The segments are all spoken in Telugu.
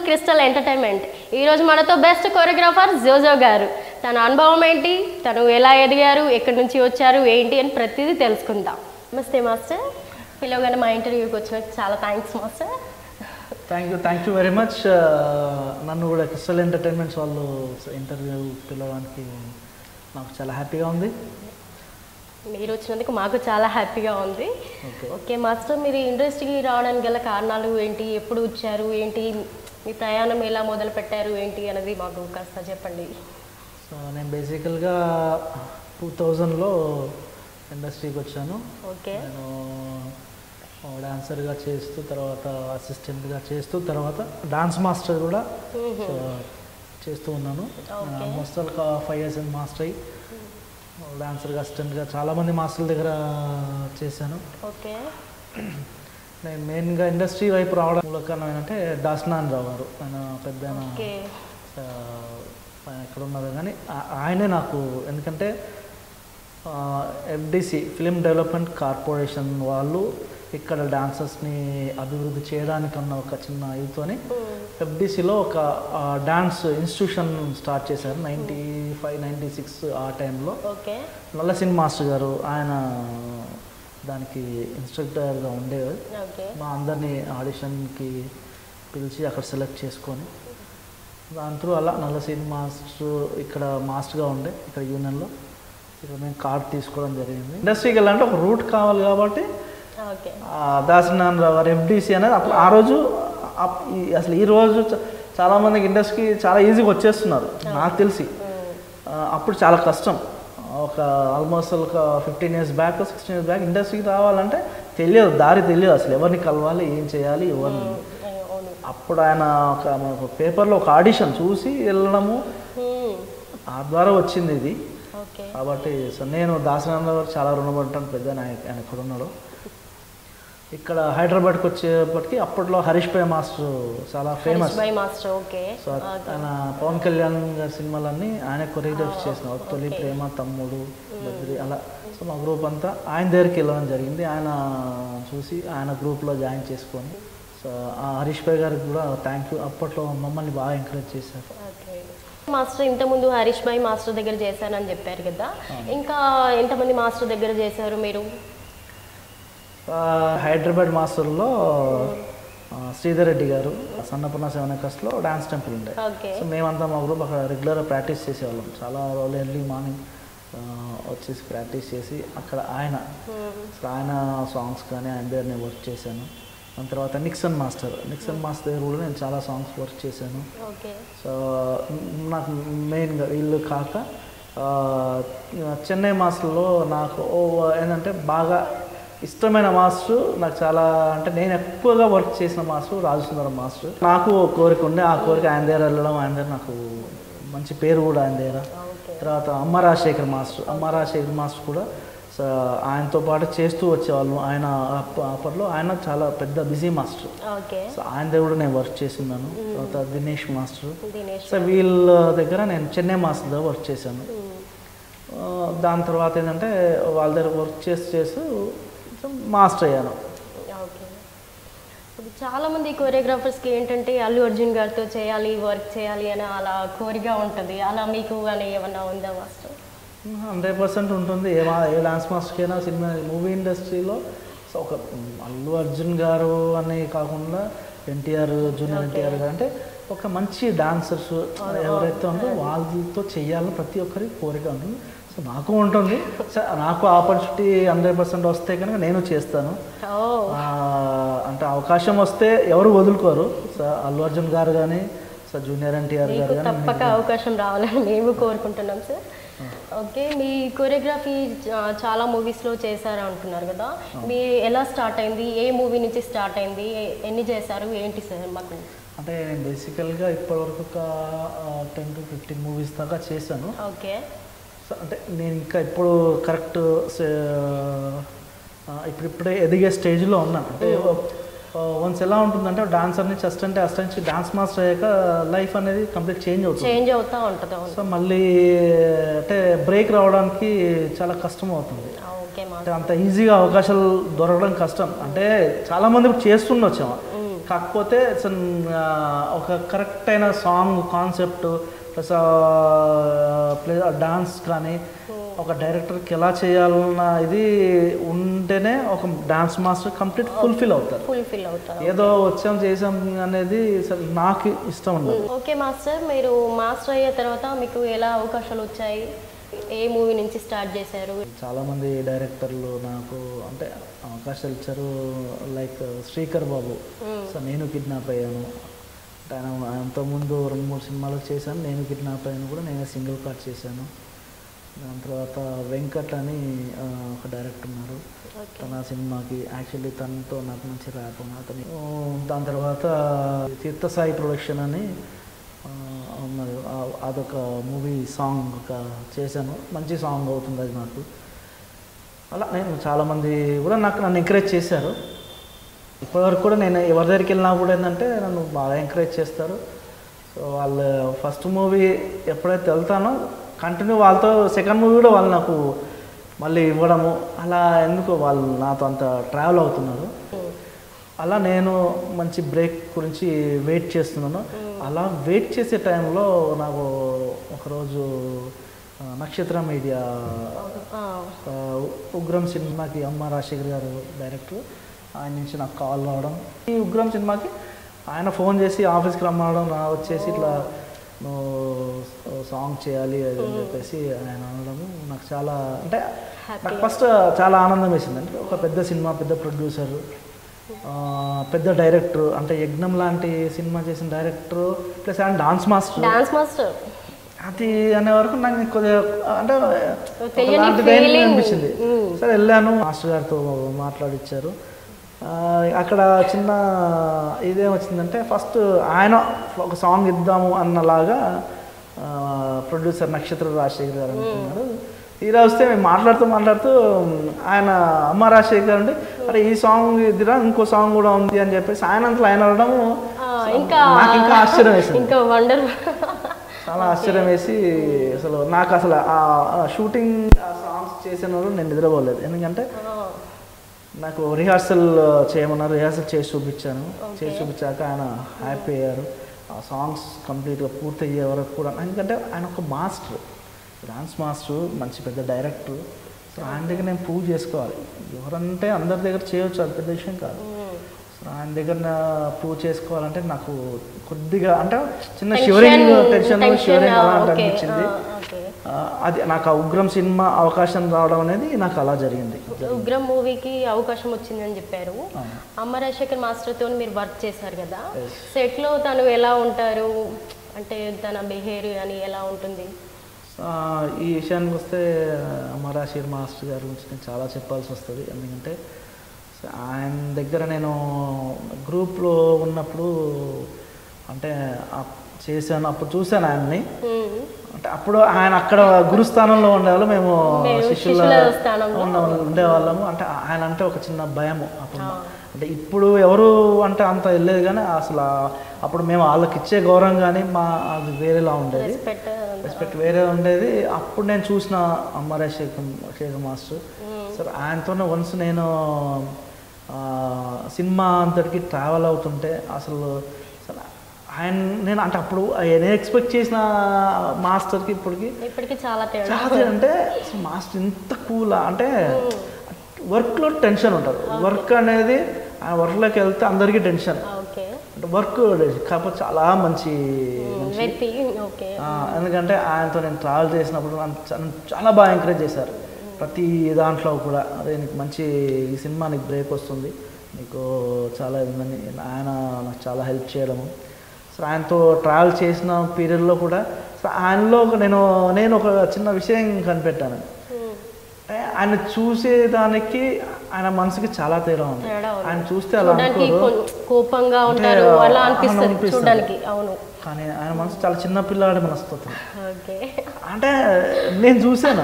Crystal entertainment. ఈరోజు మనతో బెస్ట్ కొరియోగ్రాఫర్ జోజో గారు. తన అనుభవం ఏంటి, తను ఎలా ఎదిగారు, ఎక్కడి నుంచి వచ్చారు, ఏంటి అని ప్రతిదీ తెలుసుకుందాం. నమస్తే మాస్టర్, పిలవగానే మా ఇంటర్వ్యూకి వచ్చినందుకు చాలా thanks master. Thank you very much. నన్ను కూడా క్రిస్టల్ ఎంటర్టైన్మెంట్స్ వాళ్ళు ఇంటర్వ్యూ పిలవడానికి నాకు చాలా హ్యాపీగా ఉంది. మీరు వచ్చినందుకు మాకు చాలా హ్యాపీగా ఉంది. ఓకే మాస్టర్, మీరు ఇండస్ట్రీకి రావడానికి గల కారణాలు ఏంటి, ఎప్పుడు వచ్చారు, ఏంటి మీ ప్రయాణం ఎలా మొదలు పెట్టారు ఏంటి అనేది మాకు కాస్త చెప్పండి. సో నేను బేసికల్గా 2000లో ఇండస్ట్రీకి వచ్చాను. ఓకే. నేను డాన్సర్గా చేస్తూ, తర్వాత అసిస్టెంట్గా చేస్తూ, తర్వాత డాన్స్ మాస్టర్ కూడా చేస్తూ ఉన్నాను. ఆల్మోస్ట్ ఒక 5 years మాస్టర్ అయ్యి డాన్సర్గా, అసిస్టెంట్గా చాలామంది మాస్టర్ల దగ్గర చేశాను. ఓకే. నేను మెయిన్గా ఇండస్ట్రీ వైపు రావడం మూల కారణం ఏంటంటే దాసనారాయణ రావు గారు. ఆయన పెద్ద ఆయన ఎక్కడ ఉన్నారు కానీ ఆయనే నాకు, ఎందుకంటే FDC ఫిలిం డెవలప్మెంట్ కార్పొరేషన్ వాళ్ళు ఇక్కడ డాన్సర్స్ని అభివృద్ధి చేయడానికి ఉన్న ఒక చిన్న ఇదితోని FDCలో ఒక డాన్స్ ఇన్స్టిట్యూషన్ స్టార్ట్ చేశారు 95-96 ఆ టైంలో. నల్లసిన్ మాస్టర్ గారు ఆయన దానికి ఇన్స్ట్రక్టర్గా ఉండేవారు. మా అందరినీ ఆడిషన్కి పిలిచి అక్కడ సెలెక్ట్ చేసుకొని దాని త్రూ అలా నల్లసిన్ మాస్టర్ ఇక్కడ మాస్టర్గా ఉండే ఇక్కడ యూనియన్లో ఇక్కడ నేను కార్డ్ తీసుకోవడం జరిగింది. ఇండస్ట్రీకి వెళ్ళాలంటే ఒక రూట్ కావాలి కాబట్టి దాసనారాయణ రావు గారు FDC అనేది అప్పుడు ఆ రోజు అసలు ఈ రోజు చాలామందికి ఇండస్ట్రీకి చాలా ఈజీగా వచ్చేస్తున్నారు నాకు తెలిసి. అప్పుడు చాలా కష్టం. ఒక ఆల్మోస్ట్ ఒక 15 years బ్యాక్ 16 years బ్యాక్ ఇండస్ట్రీకి రావాలంటే తెలియదు, దారి తెలియదు అసలు ఎవరిని కలవాలి, ఏం చేయాలి, ఎవరిని. అప్పుడు ఆయన ఒక పేపర్లో ఒక ఆడిషన్ చూసి వెళ్ళడము, ఆ ద్వారా వచ్చింది ఇది. కాబట్టి నేను దాసనారాయణ గారు చాలా రుణపడ్డాను, పెద్ద ఆయన ఎక్కడ ఉన్నాడో. ఇక్కడ హైదరాబాద్కి వచ్చేప్పటికి అప్పట్లో హరీష్ భాయ్ మాస్టర్ చాలా ఫేమస్. సో ఆయన పవన్ కళ్యాణ్ గారి సినిమాలన్నీ ఆయన కొరియోగ్రఫీ చేసిన తొలి ప్రేమ, తమ్ముడు, బద్రి అలా. సో మా గ్రూప్ అంతా ఆయన దగ్గరికి వెళ్ళడం జరిగింది. ఆయన చూసి ఆయన గ్రూప్లో జాయిన్ చేసుకొని, సో హరీష్ భాయ్ గారికి కూడా థ్యాంక్ యూ. అప్పట్లో మమ్మల్ని బాగా ఎంకరేజ్ చేశారు. మాస్టర్ ఇంతకుముందు హరీష్ భాయ్ మాస్టర్ దగ్గర చేశానని చెప్పారు కదా, ఇంకా ఎంతమంది మాస్టర్ దగ్గర చేశారు మీరు? హైదరాబాద్ మాస్టర్లో శ్రీధర్ రెడ్డి గారు సన్నపూర్ణ 7 acres డాన్స్ టెంపుల్ ఉండే. సో మేమంతా మా గ్రూప్ అక్కడ రెగ్యులర్గా ప్రాక్టీస్ చేసేవాళ్ళం. చాలా రోజులు ఎర్లీ మార్నింగ్ వచ్చేసి ప్రాక్టీస్ చేసి అక్కడ ఆయన సాంగ్స్ కానీ ఆయన దగ్గర నేను వర్క్ చేశాను. దాని తర్వాత నిక్సన్ మాస్టర్ దగ్గర కూడా నేను చాలా సాంగ్స్ వర్క్ చేశాను. సో నాకు మెయిన్గా వీళ్ళు కాక చెన్నై మాస్టర్లో నాకు ఏంటంటే బాగా ఇష్టమైన మాస్టర్, నాకు చాలా అంటే నేను ఎక్కువగా వర్క్ చేసిన మాస్టర్ రాజసుందరం మాస్టర్. నాకు కోరిక ఉండే, ఆ కోరిక ఆయన దగ్గర వెళ్ళడం, ఆయన దగ్గర నాకు మంచి పేరు కూడా ఆయన దగ్గర. తర్వాత అమ్మ రాజశేఖర్ మాస్టర్ కూడా ఆయనతో పాటు చేస్తూ వచ్చేవాళ్ళు. ఆయన అప్పట్లో ఆయన చాలా పెద్ద బిజీ మాస్టర్. సో ఆయన దగ్గర కూడా నేను వర్క్ చేస్తున్నాను. తర్వాత దినేష్ మాస్టర్. సో వీళ్ళ దగ్గర నేను చెన్నై మాస్టర్ దగ్గర వర్క్ చేశాను. దాని తర్వాత ఏంటంటే వాళ్ళ దగ్గర వర్క్ చేస్తూ మాస్టర్ అయ్యాను. చాలామంది కొరియోగ్రాఫర్స్కి ఏంటంటే అల్లు అర్జున్ గారితో చేయాలి, వర్క్ చేయాలి అని అలా కోరిక ఉంటుంది. అలా మీకు కానీ ఏమన్నా ఉందా మాస్టర్? 100% ఉంటుంది. ఏ డాన్స్ మాస్టర్కైనా సినిమా మూవీ ఇండస్ట్రీలో ఒక అల్లు అర్జున్ గారు అని కాకుండా జూనియర్ ఎన్టీఆర్ గారు అంటే ఒక మంచి డాన్సర్స్ ఎవరైతే ఉందో వాళ్ళతో చెయ్యాలని ప్రతి ఒక్కరికి కోరిక ఉంటుంది. సో నాకు ఉంటుంది. నాకు ఆపర్చునిటీ 100% వస్తే కనుక నేను చేస్తాను. అంటే అవకాశం వస్తే ఎవరు వదులుకోరు. సో అల్లు అర్జున్ గారు కానీ, సో జూనియర్ ఎన్టీఆర్ గారు కానీ తప్పక అవకాశం రావాలని మేము కోరుకుంటున్నాం సార్. ఓకే, మీ కొరియోగ్రఫీ చాలా మూవీస్లో చేశారు అంటున్నారు కదా, మీ ఎలా స్టార్ట్ అయింది, ఏ మూవీ నుంచి స్టార్ట్ అయింది, ఎన్ని చేశారు ఏంటి సార్ మాకు? అంటే నేను బేసికల్గా ఇప్పటివరకు ఒక 10 to 15 మూవీస్ దాకా చేశాను. ఓకే. సో అంటే నేను ఇంకా ఇప్పుడు కరెక్ట్ ఇప్పుడిప్పుడే ఎదిగే స్టేజ్లో ఉన్నాను. అంటే వన్స్ ఎలా ఉంటుందంటే డాన్సర్ని అసిస్టెంట్ డాన్స్ మాస్టర్ అయ్యాక లైఫ్ అనేది కంప్లీట్ చేంజ్ అవుతూ ఉంటుంది. సో మళ్ళీ అంటే బ్రేక్ రావడానికి చాలా కష్టం అవుతుంది. అంటే అంత ఈజీగా అవకాశాలు దొరకడం కష్టం. అంటే చాలామంది ఇప్పుడు చేస్తుండొచ్చాము, కాకపోతే ఒక కరెక్ట్ అయిన సాంగ్ కాన్సెప్ట్ ప్లస్ డాన్స్ కానీ ఒక డైరెక్టర్కి ఎలా చేయాలన్న ఇది ఉంటేనే ఒక డాన్స్ మాస్టర్ కంప్లీట్ ఫుల్ఫిల్ అవుతారు. ఏదో వచ్చాం చేసాం అనేది నాకు ఇష్టం ఉండదు. ఓకే మాస్టర్, మీరు మాస్టర్ అయ్యే తర్వాత మీకు ఎలా అవకాశాలు వచ్చాయి? ఏ మూవీ నుంచి స్టార్ట్ చేశారు? చాలామంది డైరెక్టర్లు నాకు అంటే అవకాశాలు ఇచ్చారు. లైక్ శ్రీకర్ బాబు, సో నేను కిడ్నాప్ అయ్యాను. ఆయన అంతకుముందు 2-3 సినిమాలకు చేశాను. నేను కిడ్నాప్ అయ్యాను కూడా నేనే సింగిల్ కార్డ్ చేశాను. దాని తర్వాత వెంకట్ అని ఒక డైరెక్టర్ ఉన్నారు. తన సినిమాకి యాక్చువల్లీ తనతో నాకు మంచి ర్యాప్ అతని. దాని తర్వాత తీర్థసాయి ప్రొడక్షన్ అని ఉన్నది. అదొక మూవీ సాంగ్ ఒక చేశాను. మంచి సాంగ్ అవుతుంది అది నాకు. అలా నేను చాలామంది కూడా నన్ను ఎంకరేజ్ చేశారు. ఇప్పటివరకు కూడా నేను ఎవరి దగ్గరికి వెళ్ళినా కూడా ఏంటంటే నన్ను బాగా ఎంకరేజ్ చేస్తారు. సో వాళ్ళు ఫస్ట్ మూవీ ఎప్పుడైతే వెళ్తానో కంటిన్యూ వాళ్ళతో సెకండ్ మూవీ కూడా వాళ్ళు నాకు మళ్ళీ ఇవ్వడము, అలా ఎందుకు వాళ్ళు నాతో అంత ట్రావెల్ అవుతున్నారు. అలా నేను మంచి బ్రేక్ గురించి వెయిట్ చేస్తున్నాను. అలా వెయిట్ చేసే టైంలో నాకు ఒకరోజు నక్షత్ర మీడియా ఉగ్రం సినిమాకి అమ్మ రాజశేఖర్ గారు డైరెక్టర్, ఆయన నుంచి నాకు కాల్ రావడం. ఈ ఉగ్రం సినిమాకి ఆయన ఫోన్ చేసి ఆఫీస్కి రమ్మనడం, వచ్చేసి ఇట్లా నువ్వు సాంగ్ చేయాలి అని చెప్పేసి ఆయన అనడము నాకు చాలా అంటే నాకు ఫస్ట్ చాలా ఆనందం వేసింది. అంటే ఒక పెద్ద సినిమా, పెద్ద ప్రొడ్యూసర్, పెద్ద డైరెక్టర్, అంటే యజ్ఞం లాంటి సినిమా చేసిన డైరెక్టర్ ప్లస్ ఆయన డాన్స్ మాస్టర్ అది అనే వరకు నాకు కొద్దిగా అంటే అనిపించింది. సరే వెళ్ళాను, మాస్టర్ గారితో మాట్లాడిచ్చారు. అక్కడ చిన్న ఇదేమొచ్చిందంటే ఫస్ట్ ఆయన ఒక సాంగ్ ఇద్దాము అన్నలాగా ప్రొడ్యూసర్ నక్షత్ర రాజశేఖర్ గారు అనుకున్నారు. తీరా వస్తే మేము మాట్లాడుతూ ఆయన అమ్మ రాజశేఖర్ గారు అంటే అరే ఈ సాంగ్ ఇదిరా ఇంకో సాంగ్ కూడా ఉంది అని చెప్పేసి ఆయన అంతా ఆయన అనడం నాకు ఇంకా ఆశ్చర్యం వేసింది. చాలా ఆశ్చర్యం వేసి అసలు నాకు అసలు ఆ షూటింగ్ ఆ సాంగ్స్ చేసిన వాళ్ళు నేను నిద్రపోలేదు. ఎందుకంటే నాకు రిహార్సల్ చేయమన్నారు, రిహార్సల్ చేసి చూపించాక ఆయన హ్యాపీ అయ్యారు. ఆ సాంగ్స్ కంప్లీట్గా పూర్తి అయ్యే వరకు కూడా. ఎందుకంటే ఆయన ఒక మాస్టర్, డాన్స్ మాస్టర్, మంచి పెద్ద డైరెక్టర్. సో ఆయన దగ్గర నేను ప్రూవ్ చేసుకోవాలి. ఎవరంటే అందరి దగ్గర చేయవచ్చు, అది పెద్ద విషయం కాదు. సో ఆయన దగ్గర ప్రూవ్ చేసుకోవాలంటే నాకు కొద్దిగా అంటే చిన్న షివరింగ్ అలా అనిపించింది. అది నాకు ఆ ఉగ్రం సినిమా అవకాశం రావడం అనేది నాకు అలా జరిగింది. ఉగ్రం మూవీకి అవకాశం వచ్చిందని చెప్పారు. అమ్మ రాజశేఖర్ మాస్టర్తో మీరు వర్క్ చేశారు కదా, సెట్లో తను ఎలా ఉంటారు, అంటే తన బిహేవియర్ అని ఎలా ఉంటుంది? ఈ విషయానికి వస్తే అమ్మ రాజశేఖర్ మాస్టర్ గారి గురించి నేను చాలా చెప్పాల్సి వస్తుంది. ఎందుకంటే ఆయన దగ్గర నేను గ్రూప్లో ఉన్నప్పుడు అంటే చేశాను, అప్పుడు చూశాను ఆయన్ని. అంటే అప్పుడు ఆయన అక్కడ గురుస్థానంలో ఉండేవాళ్ళు, మేము శిష్యుల ఉండేవాళ్ళము. అంటే ఆయన అంటే ఒక చిన్న భయము అప్పుడు. అంటే ఇప్పుడు ఎవరు అంటే అంత వెళ్ళేది, కానీ అసలు అప్పుడు మేము వాళ్ళకి ఇచ్చే గౌరవం కానీ అది వేరేలా ఉండేది, రెస్పెక్ట్ వేరే ఉండేది. అప్పుడు నేను చూసిన అమ్మ రాజశేఖర్ మాస్టర్ సార్, ఆయనతోనే వన్స్ నేను సినిమా అంతటికి ట్రావెల్ అవుతుంటే అసలు ఆయన నేను అంటే అప్పుడు నేను ఎక్స్పెక్ట్ చేసిన మాస్టర్కి ఇప్పటికి చాలా అంటే మాస్టర్ ఇంత కూలా అంటే వర్క్లో టెన్షన్ ఉంటుంది. వర్క్ అనేది ఆయన వర్క్లోకి వెళ్తే అందరికీ టెన్షన్, అంటే వర్క్ కాకపోతే చాలా మంచి ఎందుకంటే ఆయనతో నేను ట్రావెల్ చేసినప్పుడు చాలా బాగా ఎంకరేజ్ చేశారు ప్రతి దాంట్లో కూడా. అదే నీకు మంచి ఈ సినిమా నీకు బ్రేక్ వస్తుంది, నీకు చాలా ఇదని ఆయన నాకు చాలా హెల్ప్ చేయడము. సో ఆయనతో ట్రావెల్ చేసిన పీరియడ్లో కూడా సో ఆయనలో నేను ఒక చిన్న విషయం కనిపెట్టాను. ఆయన చూసేదానికి ఆయన మనసుకి చాలా తేడా ఉంది. ఆయన చూస్తే అలా కోపంగా ఉంటారు కానీ ఆయన మనసు చాలా చిన్న పిల్లాడి మనస్తత్వం. అంటే నేను చూసాను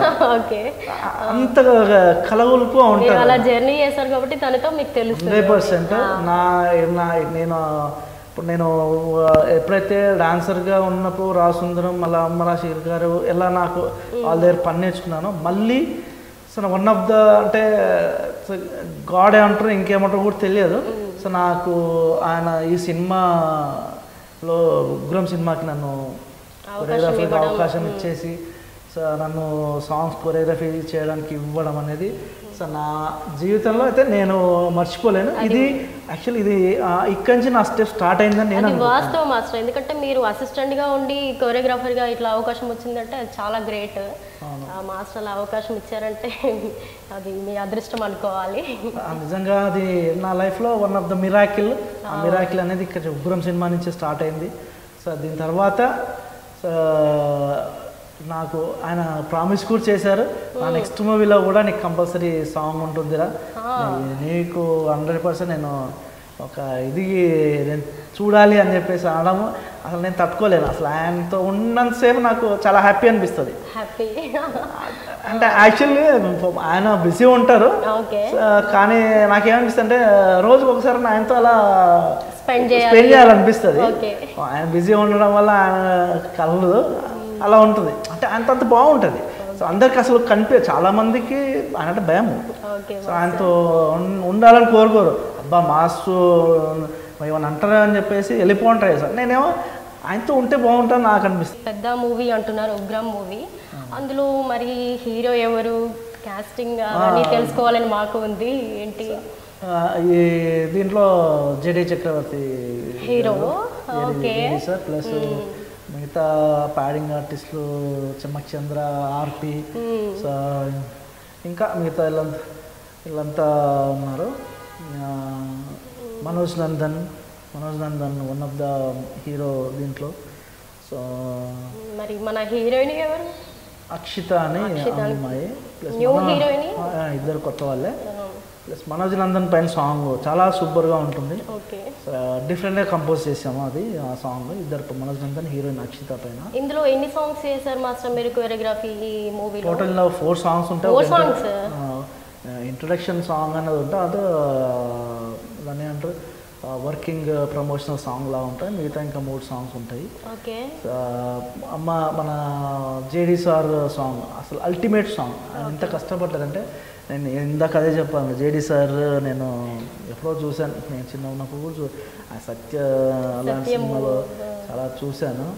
అంత కలగొలుపు ఉంటారు. జర్నీ చేశారు కాబట్టి తనతో మీకు తెలుసు 100%. నేను ఎప్పుడైతే డాన్సర్గా ఉన్నప్పుడు రాసుందరం మళ్ళీ అమ్మ రాజశేఖర్ గారు ఎలా నాకు వాళ్ళ దగ్గర పని నేర్చుకున్నానో, మళ్ళీ సో వన్ ఆఫ్ ద అంటే గాడ్ ఏమంటారు ఇంకేమంటారు కూడా తెలియదు. సో నాకు ఆయన ఈ సినిమాలో ఉగ్రం సినిమాకి నన్ను కొరియోగ్రఫీకి అవకాశం ఇచ్చేసి సో నన్ను సాంగ్స్ కొరియోగ్రఫీ చేయడానికి ఇవ్వడం అనేది సో నా జీవితంలో అయితే నేను మర్చిపోలేను. ఇది యాక్చువల్లీ ఇది ఇక్కడి నుంచి నా స్టెప్ స్టార్ట్ అయిందని నేను వాస్తవం మాస్టర్. ఎందుకంటే మీరు అసిస్టెంట్గా ఉండి కొరియోగ్రాఫర్గా ఇట్లా అవకాశం వచ్చిందంటే అది చాలా గ్రేట్. మాస్టర్లు అవకాశం ఇచ్చారంటే అది మీ అదృష్టం అనుకోవాలి. నిజంగా అది నా లైఫ్లో వన్ ఆఫ్ ద మిరాకిల్. ఆ మిరాకిల్ అనేది ఇక్కడ ఉగ్రం సినిమా నుంచి స్టార్ట్ అయింది. సో దీని తర్వాత నాకు ఆయన ప్రామిస్ కూడా చేశారు, నా నెక్స్ట్ మూవీలో కూడా నీకు కంపల్సరీ సాంగ్ ఉంటుందిరా, నీకు 100% నేను ఒక ఇది నేను చూడాలి అని చెప్పేసి అనడము అసలు నేను తట్టుకోలేను. అసలు ఆయనతో ఉన్నంతసేపు నాకు చాలా హ్యాపీ అనిపిస్తుంది. అంటే యాక్చువల్లీ ఆయన బిజీ ఉంటారు కానీ నాకేమనిపిస్తుంది అంటే రోజుకు ఒకసారి ఆయనతో అలా స్పెండ్ చేయాలనిపిస్తుంది. ఆయన బిజీ ఉండడం వల్ల ఆయన కలదు అలా ఉంటుంది. అంటే అంత బాగుంటుంది. సో అందరికి అసలు చాలామందికి ఆయన అంటే భయం. సో ఆయనతో ఉండాలని కోరుకోరు. అబ్బా మాస్టర్ ఏమన్నా అంటారా అని చెప్పేసి వెళ్ళిపోంటారు. సార్ నేనేమో ఆయనతో ఉంటే బాగుంటుంది నాకు అనిపిస్తుంది. పెద్ద మూవీ అంటున్నారు ఉగ్రం మూవీ, అందులో మరి హీరో ఎవరు, కాస్టింగ్ అవన్నీ తెలుసుకోవాలని మాకు ఉంది. ఏంటి ఈ దీంట్లో జెడి చక్రవర్తి హీరో సార్, ప్లస్ మిగతా ప్యాడింగ్ ఆర్టిస్టులు చెమ్మక్ చంద్ర, ఆర్పి, సో ఇంకా మిగతా వీళ్ళంతా ఉన్నారు. Manoj Nandan one of the hero దీంట్లో. సో మరి మన హీరోయిన్ ఎవరు? అక్షిత అని అమ్మాయి, ప్లస్ ఇద్దరు కొత్త వాళ్ళే. ప్లస్ మనోజ్ నందన్ పైన సాంగ్ చాలా సూపర్గా ఉంటుంది. డిఫరెంట్గా కంపోజ్ చేసాము అది ఆ సాంగ్. ఇద్దరు మనోజ్ నందన్, హీరోయిన్ అక్షిత పైన. ఇందులో ఎన్ని సాంగ్స్ చేశారు మాస్టర్ మీరు కొరియోగ్రఫీ ఈ మూవీలో? టోటల్ 4 సాంగ్స్ ఉంటాయి. ఇంట్రొడక్షన్ సాంగ్ అనేది ఉంటే అది దాన్ని అంటారు వర్కింగ్ ప్రమోషనల్ సాంగ్ లా ఉంటాయి. మిగతా ఇంకా 3 సాంగ్స్ ఉంటాయి. మన జేడి సార్ సాంగ్ అసలు అల్టిమేట్ సాంగ్. ఎంత కష్టపడ్డారంటే నేను ఇందాక అదే చెప్పాను, జేడి సార్ నేను ఎప్పుడో చూశాను, నేను చిన్న ఉన్నప్పుడు కూడా సత్య అలాంటి సినిమాలో చాలా చూశాను.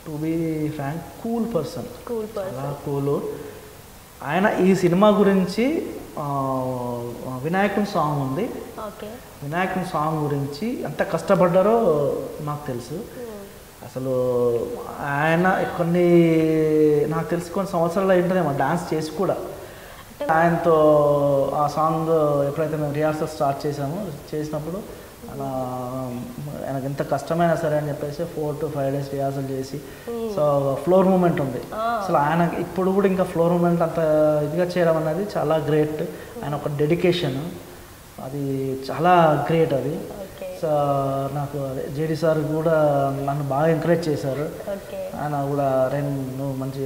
To be frank cool person, చాలా కూల్. ఆయన ఈ సినిమా గురించి వినాయకుని సాంగ్ ఉంది, వినాయకుని సాంగ్ గురించి ఎంత కష్టపడ్డారో నాకు తెలుసు. అసలు ఆయన కొన్ని నాకు తెలిసి కొన్ని సంవత్సరాలు ఏంటనేమో డాన్స్ చేసి కూడా ఆయనతో ఆ సాంగ్ ఎప్పుడైతే మేము రిహార్సల్ స్టార్ట్ చేసినప్పుడు ఆయనకు ఎంత కష్టమైనా సరే అని చెప్పేసి 4 to 5 days రిహార్సల్ చేసి, సో ఫ్లోర్ మూమెంట్ ఉంది అసలు ఆయన ఇప్పుడు కూడా ఇంకా ఫ్లోర్ మూమెంట్ అంత ఇదిగా చేయడం అనేది చాలా గ్రేట్. ఆయన ఒక డెడికేషన్ అది చాలా గ్రేట్ అది. సో నాకు అదే జేడి సార్ కూడా నన్ను బాగా ఎంకరేజ్ చేశారు. ఆయన కూడా నువ్వు మంచి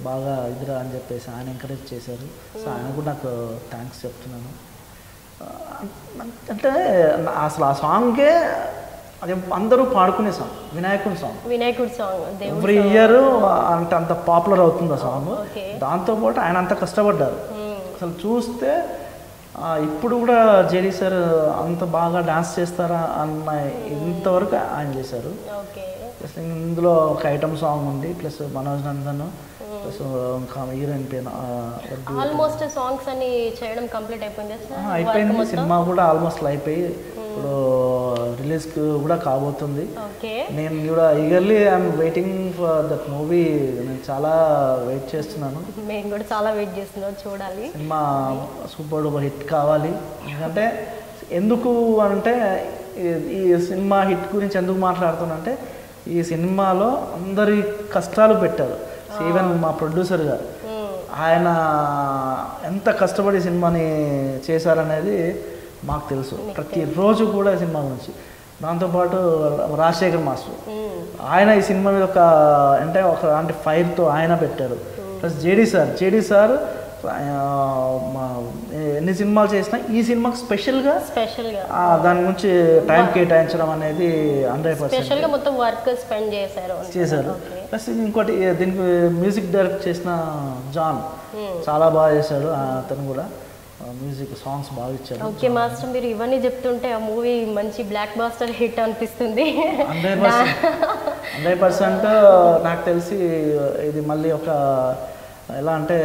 బాగా ఇదిరా అని చెప్పేసి ఆయన ఎంకరేజ్ చేశారు. సో ఆయన కూడా నాకు థ్యాంక్స్ చెప్తున్నాను. అంటే అసలు ఆ సాంగ్కే అది అందరూ పాడుకునే సాంగ్, వినాయకుడి సాంగ్ ఎవ్రీ ఇయర్ అంటే అంత పాపులర్ అవుతుంది ఆ సాంగ్. దాంతోపాటు ఆయన అంత కష్టపడ్డారు. అసలు చూస్తే ఇప్పుడు కూడా జేడి సార్ అంత బాగా డాన్స్ చేస్తారా అన్న ఇంతవరకు ఆయన చేశారు. ప్లస్ ఇందులో ఒక ఐటమ్ సాంగ్ ఉంది, ప్లస్ మనోజ్ నందన్, ప్లస్ ఇంకా హీరోయిన్ పేరు ఆల్మోస్ట్ సాంగ్స్ అన్ని చేయడం కంప్లీట్ అయిపోయింది. సినిమా కూడా ఆల్మోస్ట్ అయిపోయి ఇప్పుడు రిలీజ్కి కూడా కాబోతుంది. నేను కూడా eagerly I'm waiting for that movie. నేను చాలా వెయిట్ చేస్తున్నాను. మేము కూడా చాలా వెయిట్ చేస్తున్నాం, చూడాలి. సినిమా సూపర్ డూపర్ హిట్ కావాలి. ఎందుకంటే ఎందుకు అంటే ఈ సినిమా హిట్ గురించి ఎందుకు మాట్లాడుతున్నా, ఈ సినిమాలో అందరి కష్టాలు పెట్టారు. ఈవెన్ మా ప్రొడ్యూసర్ గారు ఆయన ఎంత కష్టపడి సినిమాని చేశారనేది మాకు తెలుసు. ప్రతిరోజు కూడా సినిమా గురించి. దాంతోపాటు రాజశేఖర్ మాస్టర్ ఆయన ఈ సినిమా మీద ఒక ఫైర్తో ఆయన పెట్టారు. ప్లస్ జేడి సార్ ఎన్ని సినిమాలు చేసినా ఈ సినిమాకి స్పెషల్గా దాని గురించి టైం కేటాయించడం అనేది 100% మొత్తం వర్క్ స్పెండ్ చేశారు. ప్లస్ ఇంకోటి దీనికి మ్యూజిక్ డైరెక్ట్ చేసిన జాన్ చాలా బాగా చేశాడు. అతను కూడా మ్యూజిక్ సాంగ్స్ బాగా ఇచ్చాడు. ఓకే మాస్టర్, మీరు ఇవన్నీ చెప్తుంటే ఆ మూవీ మంచి బ్లాక్ బాస్టర్ హిట్ అనిపిస్తుంది. 100% నాకు తెలిసి ఇది మళ్ళీ ఒక ఎలా అంటే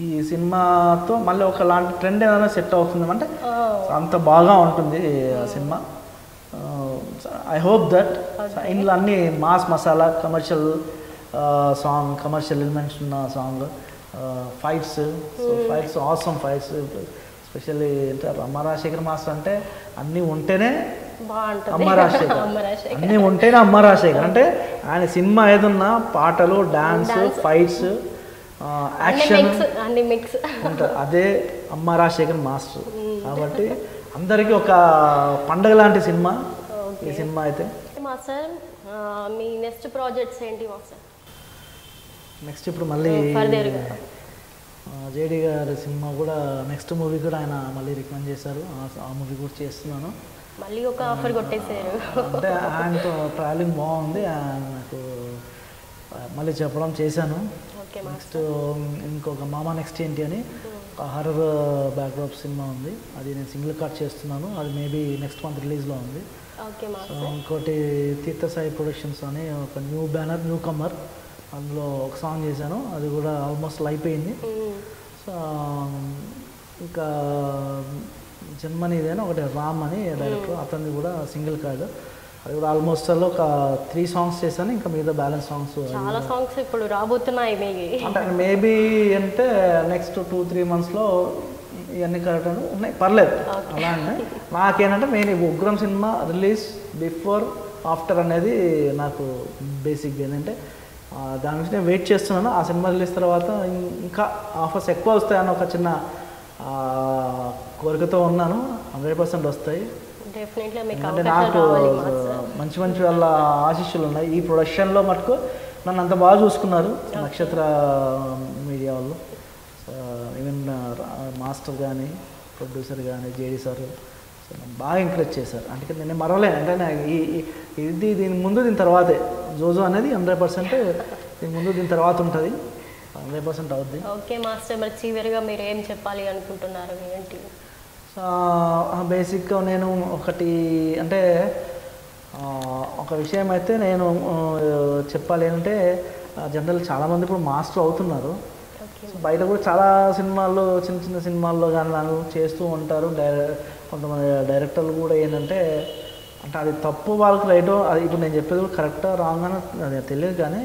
ఈ సినిమాతో మళ్ళీ ఒక లాంటి ట్రెండ్ ఏదైనా సెట్ అవుతుంది అంటే అంత బాగా ఉంటుంది ఆ సినిమా. ఐ హోప్ దట్ ఇందులో అన్ని mass masala commercial song, commercial elements ఉన్న song, fights awesome fights. Specially అంటే అమ్మ రాజశేఖర్ మాస్టర్ అంటే అన్నీ ఉంటేనే అమ్మ రాజశేఖర్, అన్నీ ఉంటేనే అమ్మ రాజశేఖర్. అంటే ఆయన సినిమా ఏదన్నా పాటలు, డాన్స్, ఫైట్స్, యాక్షన్ ఉంటుంది, అదే అమ్మ రాజశేఖర్ మాస్టర్. కాబట్టి అందరికీ ఒక పండగ లాంటి సినిమా ఈ సినిమా అయితే. మాస్టర్ మీ నెక్స్ట్ ప్రాజెక్ట్స్ ఏంటి మాస్టర్? నెక్స్ట్ ఇప్పుడు మళ్ళీ జేడి గారి సినిమా కూడా నెక్స్ట్ మూవీ కూడా ఆయన మళ్ళీ రికమెండ్ చేశారు. ఆ మూవీ కూడా చేస్తున్నాను. మళ్ళీ ఒక ఆఫర్ కొట్టేశారు. అంటే ఆయనతో ట్రావెలింగ్ బాగుంది, నాకు మళ్ళీ చెప్పడం చేశాను. నెక్స్ట్ ఇంకొక మామా నెక్స్ట్ ఏంటి అని ఒక హర్రర్ బ్యాక్డ్రాప్ సినిమా ఉంది, అది నేను సింగిల్ కట్ చేస్తున్నాను. అది మేబీ నెక్స్ట్ మంత్ రిలీజ్లో ఉంది. ఇంకోటి తీర్థసాయి ప్రొడక్షన్స్ అని ఒక న్యూ బ్యానర్, న్యూ కమర్, అందులో ఒక సాంగ్ చేశాను, అది కూడా ఆల్మోస్ట్ అయిపోయింది. సో ఇంకా జన్మనిదేనా ఒకటి రామ్ అని డైరెక్టర్, అతన్ని కూడా సింగిల్ కార్డ్, అది కూడా ఆల్మోస్ట్ ఒక 3 సాంగ్స్ చేశాను. ఇంకా మిగతా బ్యాలెన్స్ సాంగ్స్ చాలా సాంగ్స్ ఇప్పుడు రాబోతున్నాయి. అంటే మేబీ అంటే నెక్స్ట్ 2-3 మంత్స్లో ఇవన్నీ కరెక్ట్ ఉన్నాయి, పర్లేదు. అలా అంటే నాకేంటంటే main Ugram cinema release before after అనేది నాకు బేసిక్ ఏంటంటే దాని గురించి నేను వెయిట్ చేస్తున్నాను. ఆ సినిమా రిలీజ్ తర్వాత ఇంకా ఆఫర్స్ ఎక్కువ వస్తాయని ఒక చిన్న కోరికతో ఉన్నాను. 100% వస్తాయి. అంటే నాకు మంచి మంచి వాళ్ళ ఆశీస్సులు ఉన్నాయి. ఈ ప్రొడక్షన్లో మటుకు నన్ను అంత బాగా చూసుకున్నారు నక్షత్ర మీడియా వాళ్ళు. ఈవెన్ మాస్టర్ కానీ, ప్రొడ్యూసర్ కానీ, జేడీ సార్ బాగా ఎంకరేజ్ చేశారు. అంటే నేను మరవలేను. అంటే ఇది దీని ముందు దీని తర్వాతే జోజో అనేది 100% దీని ముందు దీని తర్వాత ఉంటుంది, 100% అవుద్ది. ఓకే మాస్టర్, మరి చివరిగా మీరు ఏం చెప్పాలి అనుకుంటున్నారు ఏంటి? బేసిక్గా నేను ఒకటి అంటే ఒక విషయం అయితే నేను చెప్పాలి అంటే జనరల్ చాలామంది ఇప్పుడు మాస్టర్ అవుతున్నారు. బయట కూడా చాలా సినిమాల్లో, చిన్న చిన్న సినిమాల్లో కానీ నన్ను చేస్తూ ఉంటారు. కొంతమంది డైరెక్టర్లు కూడా ఏంటంటే అంటే అది తప్పు వాళ్ళకి రైటో, అది ఇప్పుడు నేను చెప్పేది కూడా కరెక్టా రాంగ్ అని అది తెలియదు. కానీ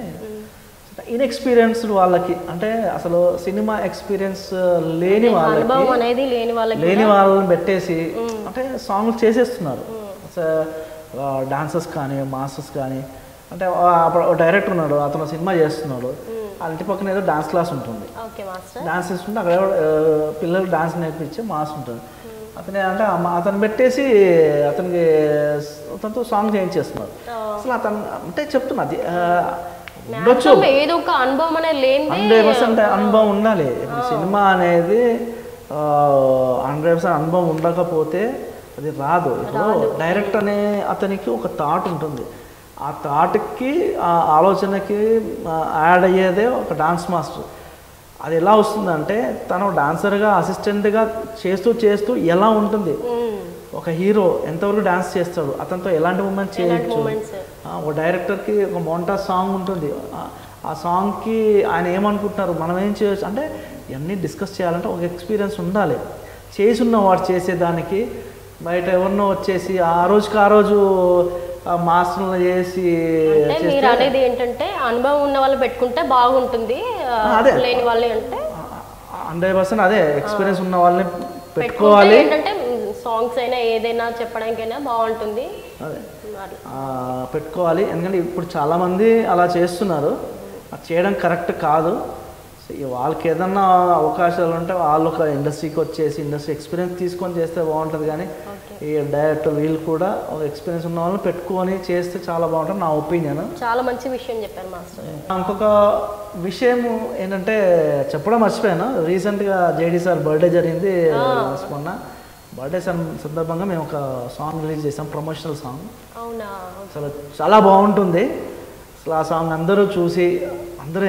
ఇన్ఎక్స్పీరియన్స్డ్ వాళ్ళకి, అంటే అసలు సినిమా ఎక్స్పీరియన్స్ లేని వాళ్ళని పెట్టేసి అంటే సాంగ్లు చేసేస్తున్నారు. డాన్సర్స్ కానీ, మాస్టర్స్ కానీ. అంటే డైరెక్టర్ ఉన్నాడు, అతను సినిమా చేస్తున్నాడు, వాళ్ళ ఇంటి పక్కన ఏదో డాన్స్ క్లాస్ ఉంటుంది, డాన్స్ చేస్తుంటే అక్కడ పిల్లలు డాన్స్ నేర్పించే మాస్ ఉంటుంది. అతనే అంటే అతను పెట్టేసి అతనితో సాంగ్ చేయించేస్తున్నారు. అసలు అతను అంటే చెప్తున్నా అది ఉండొచ్చు, 100% అనుభవం ఉండాలి. ఇప్పుడు సినిమా అనేది 100% అనుభవం ఉండకపోతే అది రాదు. ఇప్పుడు డైరెక్ట్ అనే అతనికి ఒక థాట్ ఉంటుంది, ఆ థాట్కి ఆ ఆలోచనకి యాడ్ అయ్యేదే ఒక డాన్స్ మాస్టర్. అది ఎలా వస్తుందంటే తను డాన్సర్గా, అసిస్టెంట్గా చేస్తూ ఎలా ఉంటుంది, ఒక హీరో ఎంతవరకు డాన్స్ చేస్తాడు, అతనితో ఎలాంటి మూమెంట్స్ చేయొచ్చు. ఒక డైరెక్టర్కి ఒక మోంటాజ్ సాంగ్ ఉంటుంది, ఆ సాంగ్కి ఆయన ఏమనుకుంటున్నారు, మనం ఏం చేయొచ్చు అంటే ఇవన్నీ డిస్కస్ చేయాలంటే ఒక ఎక్స్పీరియన్స్ ఉండాలి. చేసి ఉన్నవాడు చేసేదానికి బయట ఎవరినో వచ్చేసి ఆ రోజు మాస్టర్లు చేసి అనేది ఏంటంటే అనుభవం ఉన్న వాళ్ళు పెట్టుకుంటే బాగుంటుంది, లేని వాళ్ళే అంటే 100% అదే ఎక్స్పీరియన్స్ ఉన్న వాళ్ళని పెట్టుకోవాలి. ఏంటంటే సాంగ్స్ అయినా ఏదైనా చెప్పడానికైనా బాగుంటుంది, అదే పెట్టుకోవాలి. ఎందుకంటే ఇప్పుడు చాలామంది అలా చేస్తున్నారు, అది చేయడం కరెక్ట్ కాదు. సో వాళ్ళకి ఏదన్నా అవకాశాలు ఉంటే వాళ్ళు ఒక ఇండస్ట్రీకి వచ్చేసి ఇండస్ట్రీ ఎక్స్పీరియన్స్ తీసుకొని చేస్తే బాగుంటుంది. కానీ ఈ డైరెక్ట్ వీళ్ళు కూడా ఒక ఎక్స్పీరియన్స్ ఉన్న వాళ్ళని పెట్టుకొని చేస్తే చాలా బాగుంటుంది నా ఒపీనియన్. చాలా మంచి విషయం చెప్పారు మాస్టర్. ఇంకొక విషయం ఏంటంటే చెప్పడం మర్చిపోయాను, రీసెంట్గా జేడీ సార్ బర్త్డే జరిగింది మొన్న. బర్త్డే సందర్భంగా మేము ఒక సాంగ్ రిలీజ్ చేసాం, ప్రమోషనల్ సాంగ్. అవునా? అసలు చాలా బాగుంటుంది. అసలు ఆ సాంగ్ అందరూ చూసి అందరూ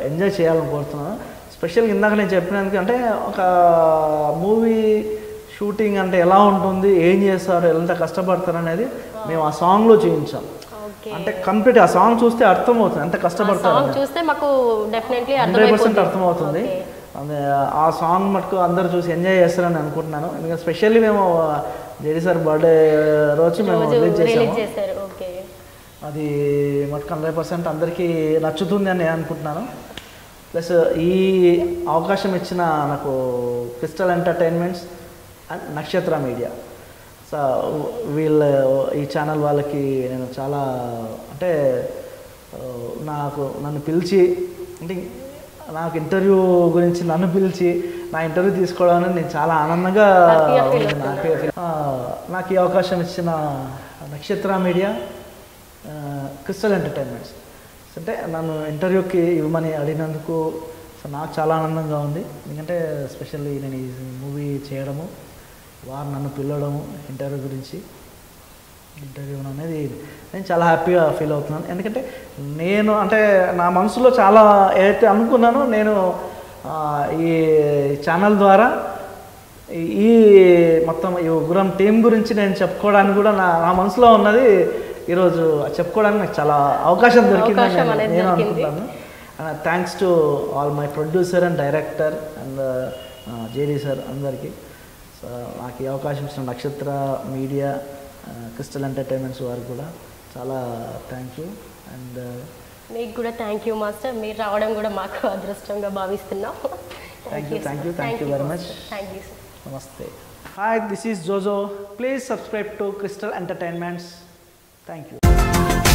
ఎంజాయ్ చేయాలని కోరుతున్నాను. స్పెషల్గా ఇందాక నేను చెప్పినందుకు అంటే ఒక మూవీ షూటింగ్ అంటే ఎలా ఉంటుంది, ఏం చేస్తారు, ఎంత కష్టపడతారు అనేది మేము ఆ సాంగ్లో చూపించాం. అంటే కంప్లీట్ ఆ సాంగ్ చూస్తే అర్థమవుతుంది ఎంత కష్టపడతారు, 100% అర్థమవుతుంది. ఆ సాంగ్ మటుకు అందరూ చూసి ఎంజాయ్ చేస్తారని అనుకుంటున్నాను. ఎందుకంటే స్పెషల్లీ మేము జేడీ సార్ బర్త్డే రోజు మేము రిలీజ్ చేసాము. అది మటుకు 100% అందరికీ నచ్చుతుంది అని నేను అనుకుంటున్నాను. ప్లస్ ఈ అవకాశం ఇచ్చిన నాకు క్రిస్టల్ ఎంటర్టైన్మెంట్స్ అండ్ నక్షత్ర మీడియా, సో ఈ ఛానల్ వాళ్ళకి నేను చాలా అంటే నన్ను పిలిచి అంటే నాకు ఇంటర్వ్యూ గురించి నన్ను పిలిచి నా ఇంటర్వ్యూ తీసుకోవడానికి నేను చాలా ఆనందంగా నాకు ఈ అవకాశం ఇచ్చిన నక్షత్ర మీడియా, క్రిస్టల్ ఎంటర్టైన్మెంట్స్ అంటే నన్ను ఇంటర్వ్యూకి ఇవ్వమని అడిగినందుకు సో నాకు చాలా ఆనందంగా ఉంది. ఎందుకంటే స్పెషల్లీ నేను ఈ మూవీ చేయడము, వారు నన్ను పిలవడము ఇంటర్వ్యూ గురించి ఇంటర్వ్యూ అనేది నేను చాలా హ్యాపీగా ఫీల్ అవుతున్నాను. ఎందుకంటే నేను అంటే నా మనసులో చాలా ఏదైతే అనుకున్నానో నేను ఈ ఛానల్ ద్వారా ఈ మొత్తం ఈ ఉగ్రం టీం గురించి నేను చెప్పుకోవడానికి కూడా నా మనసులో ఉన్నది ఈరోజు చెప్పుకోవడానికి నాకు చాలా అవకాశం దొరికిందని నేను అనుకుంటాను. Thanks to all my producer and director and JD sir అందరికీ. సో నాకు ఈ అవకాశం ఇచ్చిన నక్షత్ర మీడియా, క్రిస్టల్ ఎంటర్టైన్మెంట్స్ వారికి కూడా చాలా థ్యాంక్ యూ. అండ్ మీకు కూడా థ్యాంక్ యూ మాస్టర్, మీరు రావడం కూడా మాకు అదృష్టంగా భావిస్తున్నాం. Thank you very much. నమస్తే. Hi, this is Jojo. Please subscribe to crystal entertainments. Thank you.